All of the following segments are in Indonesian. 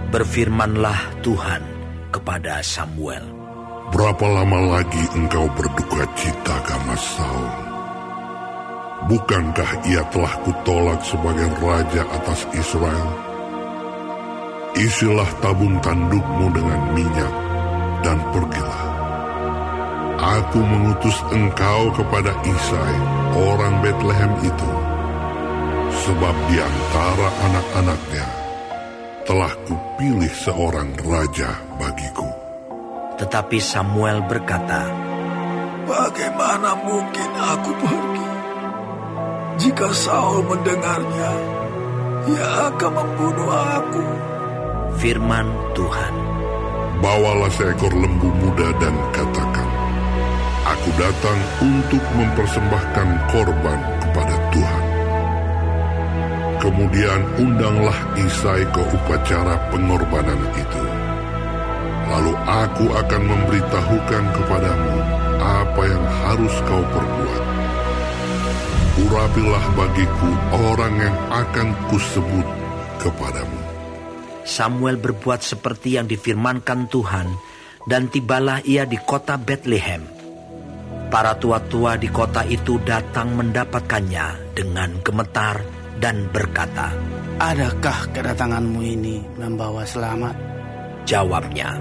Berfirmanlah Tuhan kepada Samuel. Berapa lama lagi engkau berduka cita karena Saul? Bukankah ia telah kutolak sebagai raja atas Israel? Isilah tabung tandukmu dengan minyak dan pergilah. Aku mengutus engkau kepada Isai, orang Betlehem itu, sebab di antara anak-anaknya telah kupilih seorang raja bagiku. Tetapi Samuel berkata, bagaimana mungkin aku pergi? Jika Saul mendengarnya, ia akan membunuh aku. Firman Tuhan. Bawalah seekor lembu muda dan katakan, aku datang untuk mempersembahkan korban kepada Tuhan. Kemudian undanglah Isai ke upacara pengorbanan itu. Lalu aku akan memberitahukan kepadamu apa yang harus kau perbuat. Urapilah bagiku orang yang akan kusebut kepadamu. Samuel berbuat seperti yang difirmankan Tuhan, dan tibalah ia di kota Betlehem. Para tua-tua di kota itu datang mendapatkannya dengan gemetar dan berkata, adakah kedatanganmu ini membawa selamat? Jawabnya,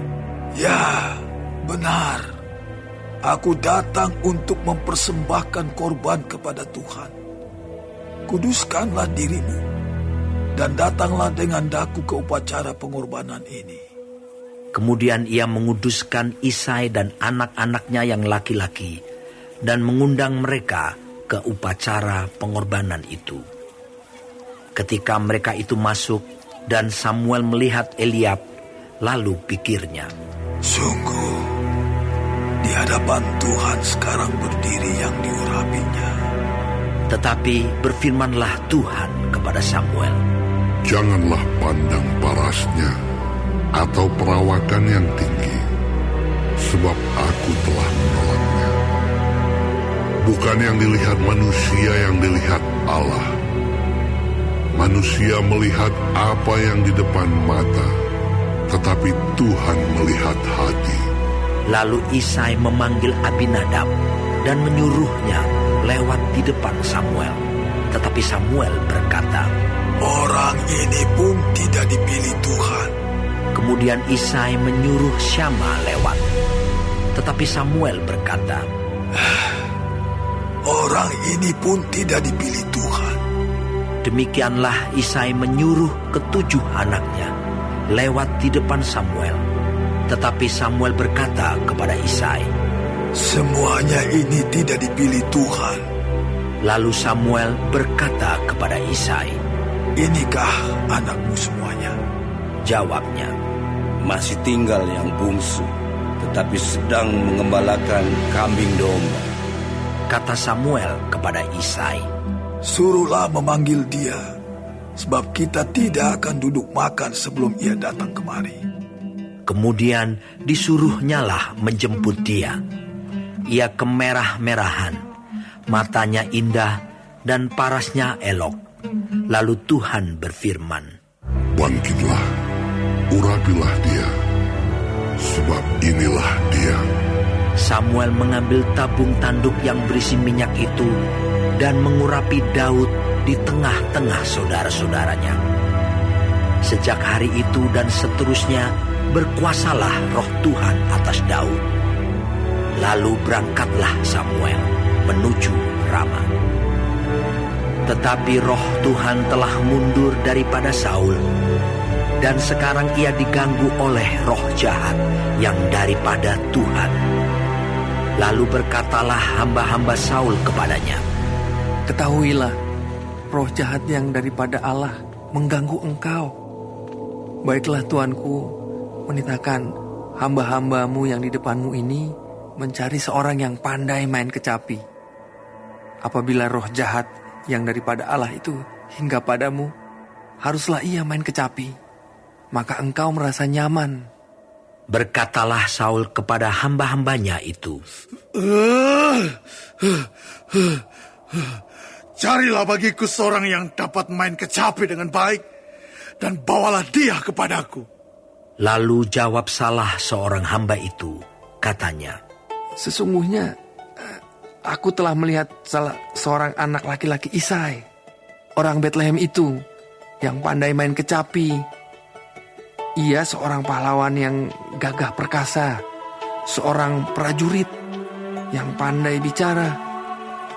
ya, benar. Aku datang untuk mempersembahkan korban kepada Tuhan. Kuduskanlah dirimu, dan datanglah dengan daku ke upacara pengorbanan ini. Kemudian ia menguduskan Isai dan anak-anaknya yang laki-laki, dan mengundang mereka ke upacara pengorbanan itu. Ketika mereka itu masuk, dan Samuel melihat Eliab, lalu pikirnya, sungguh, di hadapan Tuhan sekarang berdiri yang diurapinya. Tetapi berfirmanlah Tuhan kepada Samuel, janganlah pandang parasnya atau perawakan yang tinggi, sebab aku telah menolaknya. Bukan yang dilihat manusia yang dilihat Allah. Manusia melihat apa yang di depan mata, tetapi Tuhan melihat hati. Lalu Isai memanggil Abinadab dan menyuruhnya lewat di depan Samuel. Tetapi Samuel berkata, orang ini pun tidak dipilih Tuhan. Kemudian Isai menyuruh Syama lewat. Tetapi Samuel berkata, orang ini pun tidak dipilih Tuhan. Demikianlah Isai menyuruh ketujuh anaknya lewat di depan Samuel. Tetapi Samuel berkata kepada Isai, semuanya ini tidak dipilih Tuhan. Lalu Samuel berkata kepada Isai, inikah anakmu semuanya? Jawabnya, masih tinggal yang bungsu, tetapi sedang mengembalakan kambing domba. Kata Samuel kepada Isai, suruhlah memanggil dia, sebab kita tidak akan duduk makan sebelum ia datang kemari. Kemudian disuruhnyalah menjemput dia. Ia kemerah-merahan, matanya indah dan parasnya elok. Lalu Tuhan berfirman, bangkitlah, urapilah dia, sebab inilah dia. Samuel mengambil tabung tanduk yang berisi minyak itu dan mengurapi Daud di tengah-tengah saudara-saudaranya. Sejak hari itu dan seterusnya berkuasalah roh Tuhan atas Daud. Lalu berangkatlah Samuel menuju Rama. Tetapi roh Tuhan telah mundur daripada Saul, dan sekarang ia diganggu oleh roh jahat yang daripada Tuhan. Lalu berkatalah hamba-hamba Saul kepadanya, ketahuilah, roh jahat yang daripada Allah mengganggu engkau. Baiklah tuanku, menitahkan hamba-hambamu yang di depanmu ini mencari seorang yang pandai main kecapi. Apabila roh jahat yang daripada Allah itu hingga padamu, haruslah ia main kecapi, maka engkau merasa nyaman. Berkatalah Saul kepada hamba-hambanya itu, carilah bagiku seorang yang dapat main kecapi dengan baik, dan bawalah dia kepadaku. Lalu jawab salah seorang hamba itu, katanya, Sesungguhnya aku telah melihat seorang anak laki-laki Isai, orang Betlehem itu, yang pandai main kecapi. Ia seorang pahlawan yang gagah perkasa, seorang prajurit yang pandai bicara,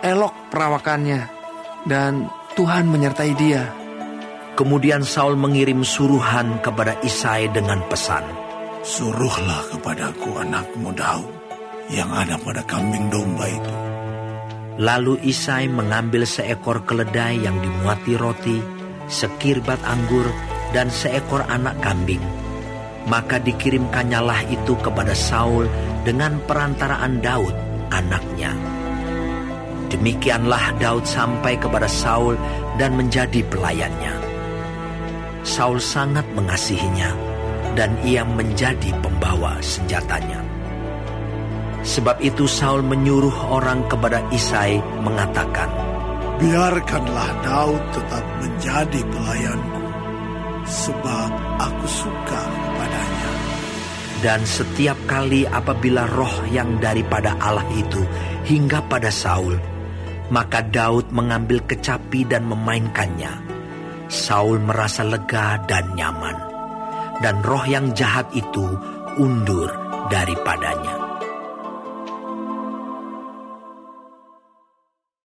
elok perawakannya, dan Tuhan menyertai dia. Kemudian Saul mengirim suruhan kepada Isai dengan pesan, Suruhlah kepadaku anakmu Daud yang ada pada kambing domba itu. Lalu Isai mengambil seekor keledai yang dimuati roti, sekirbat anggur, dan seekor anak kambing. Maka dikirimkannyalah itu kepada Saul dengan perantaraan Daud, anaknya. Demikianlah Daud sampai kepada Saul dan menjadi pelayannya. Saul sangat mengasihinya, dan ia menjadi pembawa senjatanya. Sebab itu Saul menyuruh orang kepada Isai mengatakan, Biarkanlah Daud tetap menjadi pelayanku, sebab aku suka kepadanya. Dan setiap kali apabila roh yang daripada Allah itu hingga pada Saul, maka Daud mengambil kecapi dan memainkannya. Saul merasa lega dan nyaman, dan roh yang jahat itu undur daripadanya.